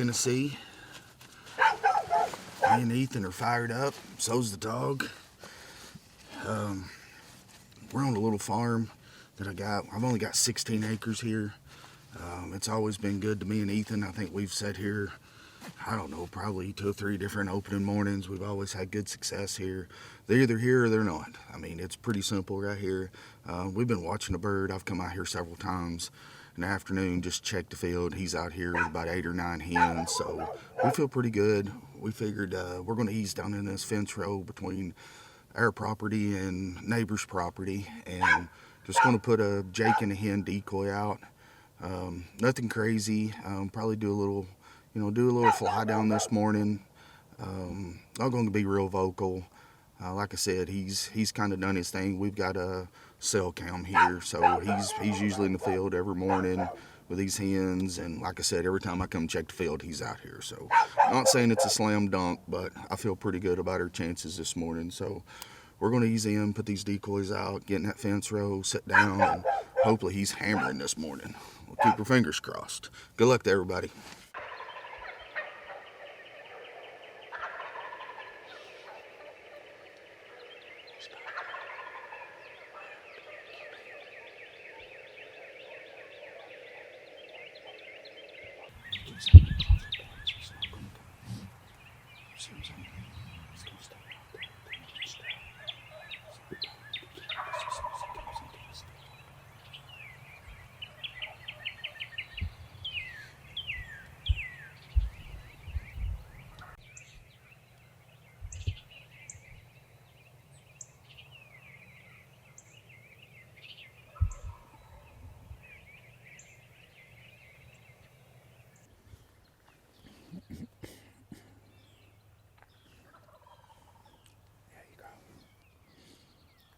Tennessee. Me and Ethan are fired up. So's the dog. We're on a little farm that I've only got 16 acres here. It's always been good to me and Ethan. I think we've sat here, I don't know, probably 2 or 3 different opening mornings. We've always had good success here. They're either here or they're not. I mean, it's pretty simple right here. We've been watching a bird. I've come out here several times in the afternoon, just check the field. He's out here with about 8 or 9 hens, so we feel pretty good. We figured we're going to ease down in this fence row between our property and neighbor's property, and just going to put a Jake and a hen decoy out. Nothing crazy. Probably do a little fly down this morning. Not going to be real vocal. Like I said, he's kind of done his thing. We've got a cell cam here, so he's usually in the field every morning with these hens. And like I said, every time I come check the field, he's out here. So not saying it's a slam dunk, but I feel pretty good about our chances this morning. So we're going to ease in, put these decoys out, get in that fence row, sit down, and hopefully he's hammering this morning. We'll keep our fingers crossed. Good luck to everybody.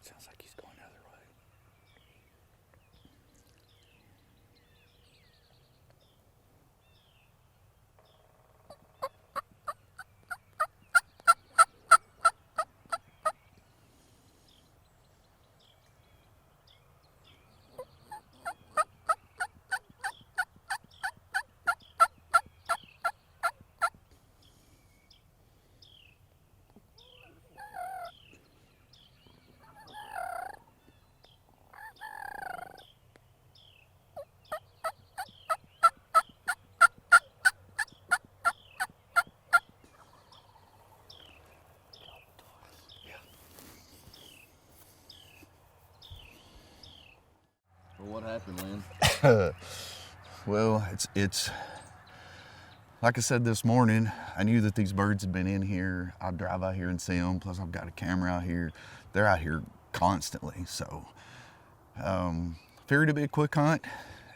Sounds like he's going the other way. Well, what happened, Lynn? Well, it's like I said this morning, I knew that these birds had been in here. I drive out here and see them, plus I've got a camera out here. They're out here constantly, so figured it'd be a quick hunt.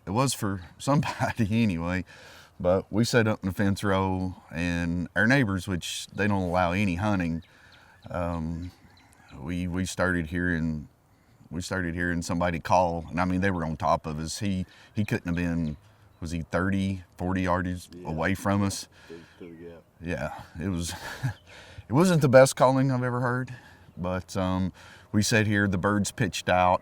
It was for somebody anyway, but we set up in the fence row, and our neighbors, which they don't allow any hunting, we started hearing somebody call, and I mean, they were on top of us. He couldn't have been, was he 30, 40 yards away from us? Yeah, it wasn't the best calling I've ever heard, but we sat here, the birds pitched out.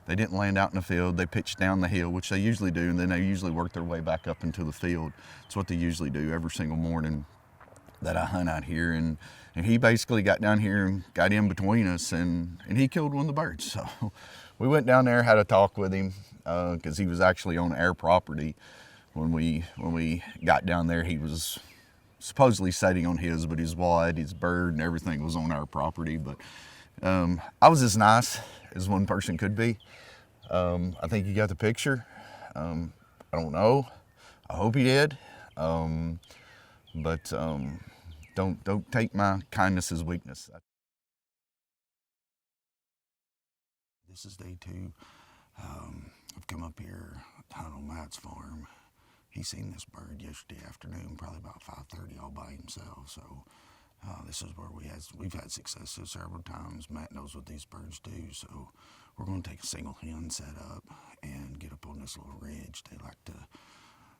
They didn't land out in the field. They pitched down the hill, which they usually do, and then they usually work their way back up into the field. It's what they usually do every single morning that I hunt out here, and he basically got down here and got in between us, and he killed one of the birds. So we went down there, had a talk with him, because he was actually on our property. When we got down there, he was supposedly sitting on his, but his wad, his bird, and everything was on our property. But I was as nice as one person could be. I think you got the picture. I don't know. I hope he did. But don't take my kindness as weakness. This is day 2. I've come up here, on Matt's farm. He seen this bird yesterday afternoon, probably about 5:30, all by himself. So this is where we've had success several times. Matt knows what these birds do, so we're going to take a single hen set up and get up on this little ridge. They like to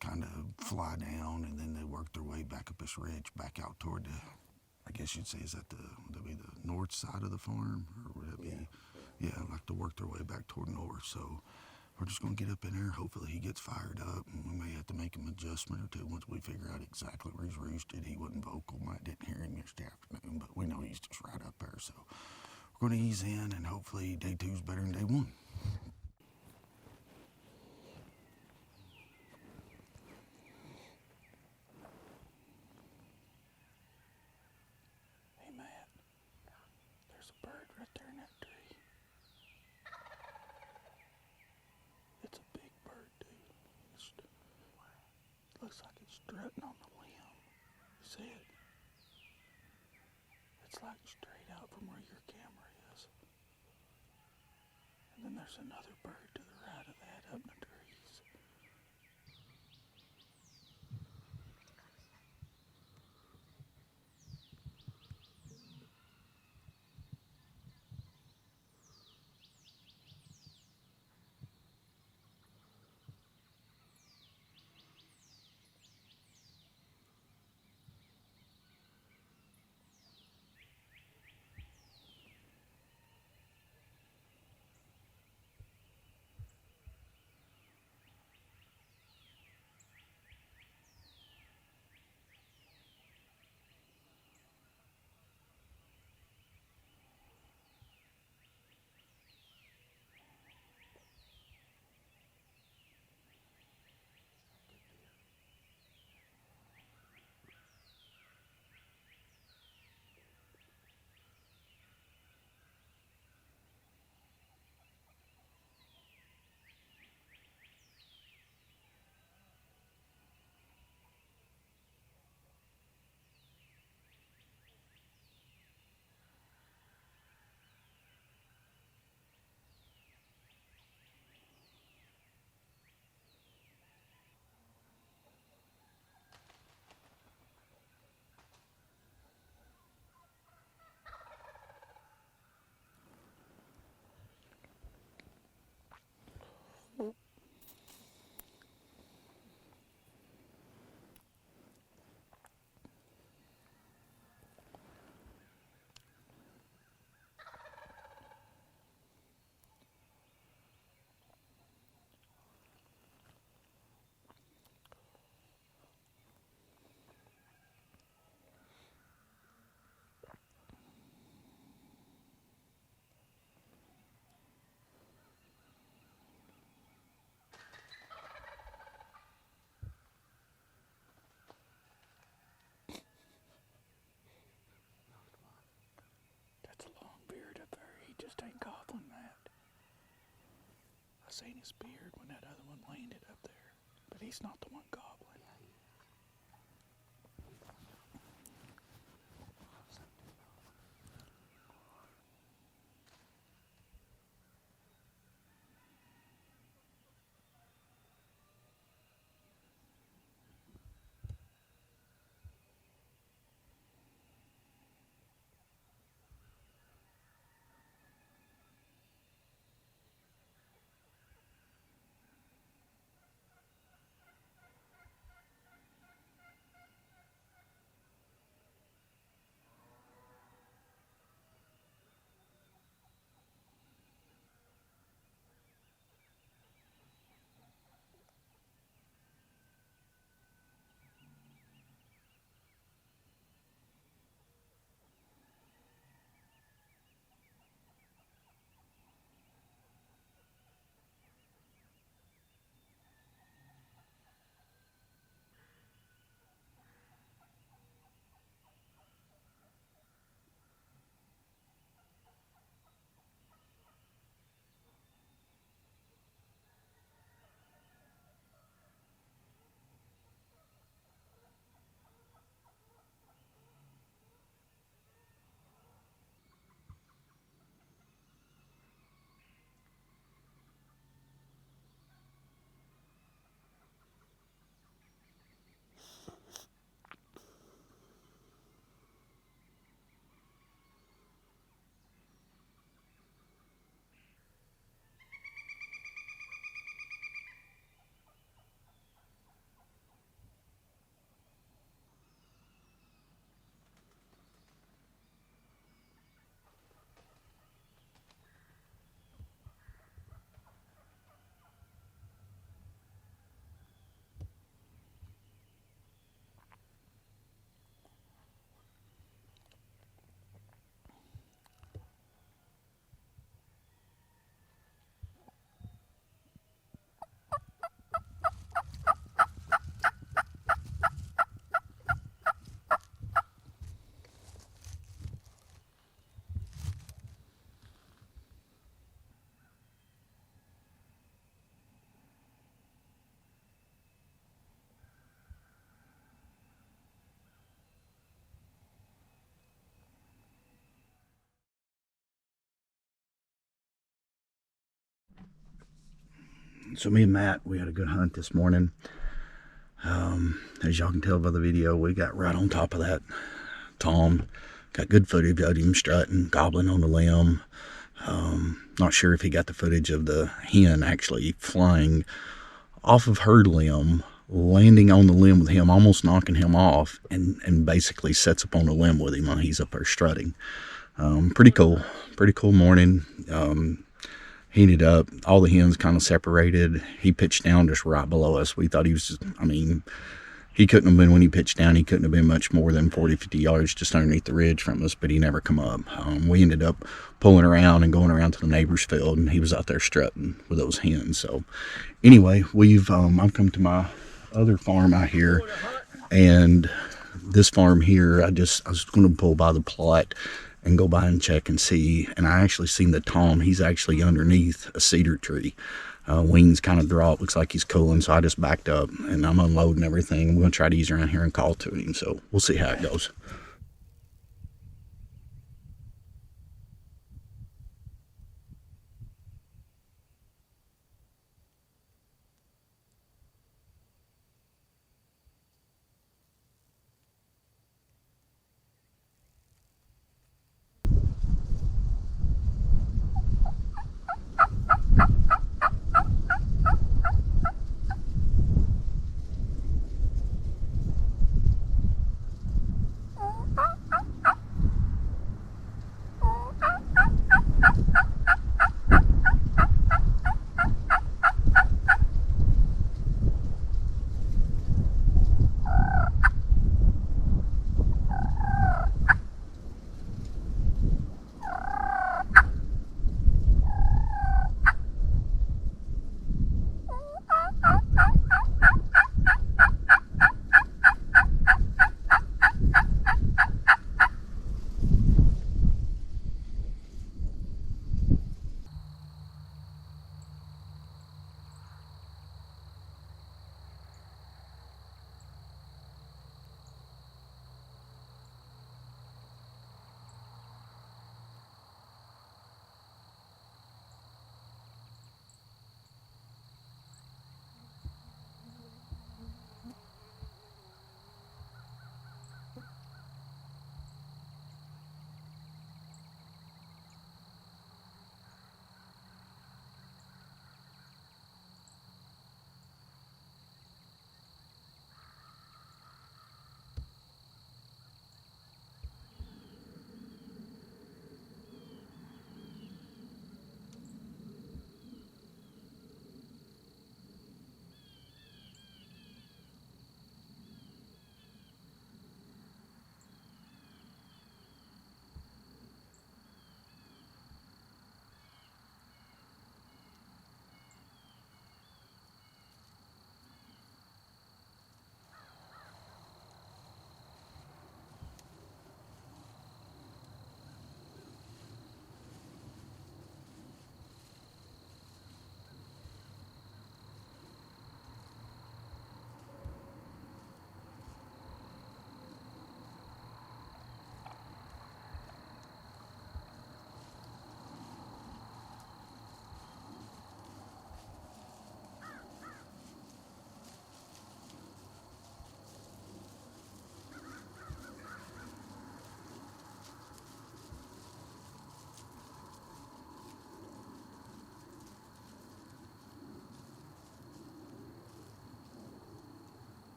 kind of fly down, and then they work their way back up this ridge, back out toward the, I guess you'd say, would that be the north side of the farm? Or would it be, yeah, like to work their way back toward north. So we're just going to get up in there. Hopefully he gets fired up, and we may have to make an adjustment or two once we figure out exactly where he's roosted. He wasn't vocal. I didn't hear him yesterday afternoon, but we know he's just right up there. So we're going to ease in, and hopefully day 2's better than day 1. Hey, Matt, there's a bird right there in that tree. It's a big bird, dude. It looks like it's strutting on the limb. You see it? It's like straight out from where your camera is. And then there's another bird to the right of that up in the trees. That's a long beard up there. He just ain't gobbling that. I seen his beard when that other one landed up there, but he's not the one gobbling. So me and Matt, we had a good hunt this morning. As y'all can tell by the video, we got right on top of that tom. Got good footage of him strutting, gobbling on the limb. Not sure if he got the footage of the hen actually flying off of her limb, landing on the limb with him, almost knocking him off, and basically sets up on the limb with him while he's up there strutting. Pretty cool morning. He ended up, all the hens kind of separated. He pitched down just right below us. We thought he was, he couldn't have been, when he pitched down, he couldn't have been much more than 40, 50 yards just underneath the ridge from us, but he never come up. We ended up pulling around and going around to the neighbor's field, and he was out there strutting with those hens. So anyway, I've come to my other farm out here, and this farm here, I was going to pull by the plot and go by and check and see, and I actually seen the tom. He's actually underneath a cedar tree. Wings kind of dropped, looks like he's cooling, so I just backed up and I'm unloading everything. I'm going to try to ease around here and call to him, so we'll see how it goes.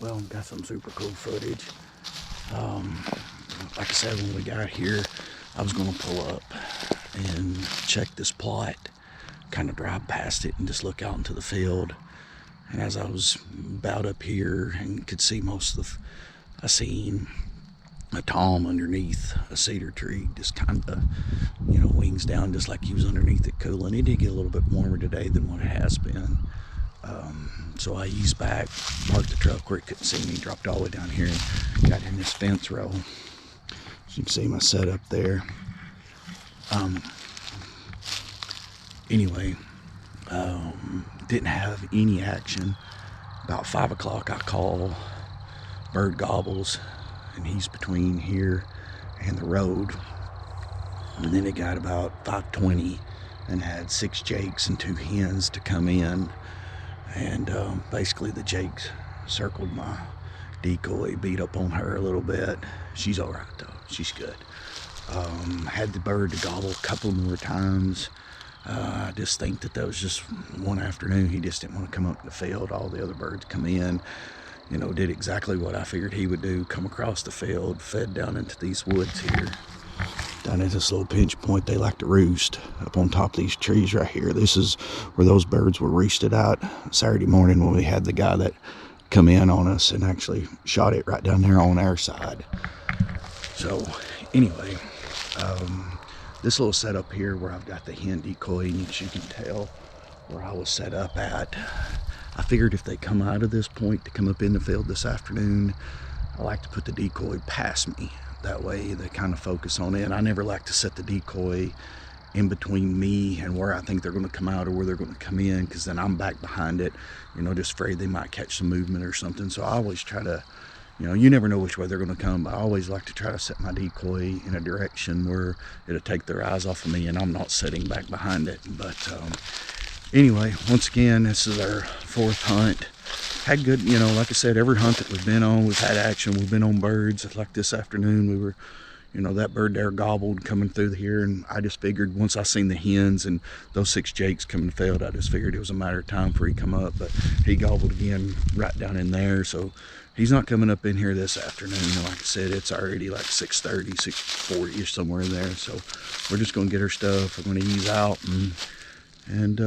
well, got some super cool footage. Like I said, when we got here, I was going to pull up and check this plot, kind of drive past it and just look out into the field. And as I was about up here and could see most of I seen a tom underneath a cedar tree, just kind of, wings down, just like he was underneath it cooling. It did get a little bit warmer today than what it has been. So I eased back, parked the truck where it couldn't see me, dropped all the way down here and got in this fence row. As you can see my setup there. Anyway, didn't have any action. About 5 o'clock I call, bird gobbles, and he's between here and the road. And then it got about 5:20 and had 6 jakes and 2 hens to come in. And basically the jakes circled my decoy, beat up on her a little bit. She's all right though, she's good. Had the bird to gobble a couple more times. I just think that was just one afternoon. He just didn't want to come up in the field. All the other birds come in, did exactly what I figured he would do, come across the field, fed down into these woods here. Down at this little pinch point, they like to roost up on top of these trees right here. This is where those birds were roosted out Saturday morning when we had the guy that come in on us and actually shot it right down there on our side. So anyway, this little setup here where I've got the hen decoy, and as you can tell where I was set up at, I figured if they come out of this point to come up in the field this afternoon, I like to put the decoy past me. That way they kind of focus on it. And I never like to set the decoy in between me and where I think they're going to come out or where they're going to come in, because then I'm back behind it, just afraid they might catch some movement or something. So I always try to, you never know which way they're going to come, but I always like to try to set my decoy in a direction where it'll take their eyes off of me and I'm not sitting back behind it. But anyway, once again, this is our 4th hunt. Had good, like I said, every hunt that we've been on, we've had action. We've been on birds. Like this afternoon, we were, that bird there gobbled coming through here, and I just figured once I seen the hens and those 6 jakes coming to the field, I just figured it was a matter of time before he come up. But he gobbled again right down in there, so he's not coming up in here this afternoon. Like I said, it's already like 6:30, 6:40ish, somewhere in there. So we're just gonna get our stuff. We're gonna ease out and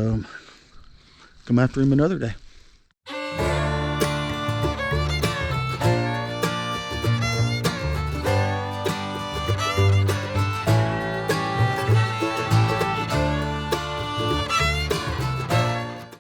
come after him another day.